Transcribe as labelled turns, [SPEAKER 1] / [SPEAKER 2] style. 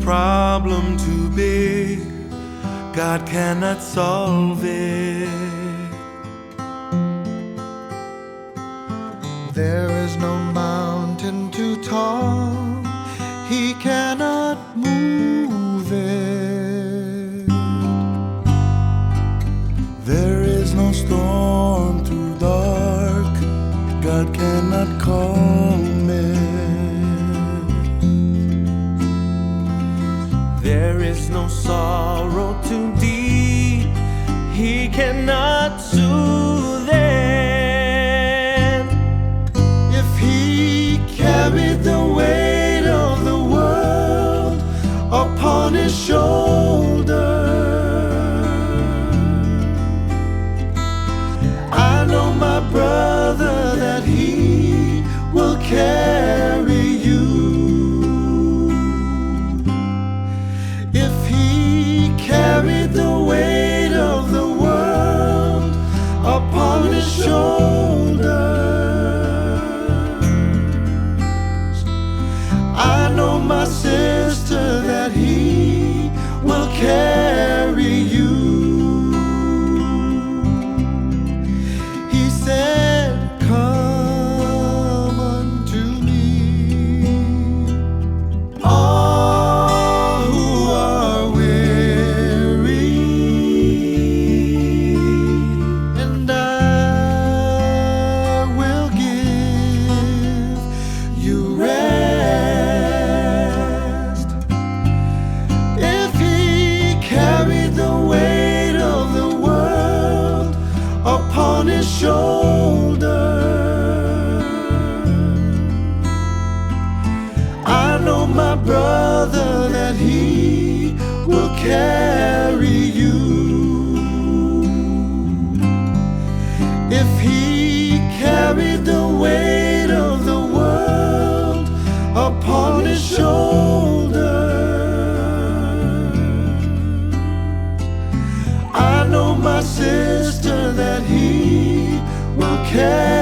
[SPEAKER 1] problem too big, God cannot solve it.
[SPEAKER 2] There is no mountain too tall, He cannot move it.
[SPEAKER 1] There is no storm too dark, God cannot calm it. There is no sorrow too deep, He cannot soothe it.
[SPEAKER 2] If He carried the weight of the world upon His shoulder, I know, my brother, that He will carry you. If He carried the weight of the world upon His shoulders, I know, my sister, that He will carry you. He said, "Come unto me, all who are weary, and I will give you rest." If He carried the weight of the world upon His shoulder, I know, my brother, that He will carry you. If He carried the weight of the world upon His shoulder, I know, my sister, that He will carry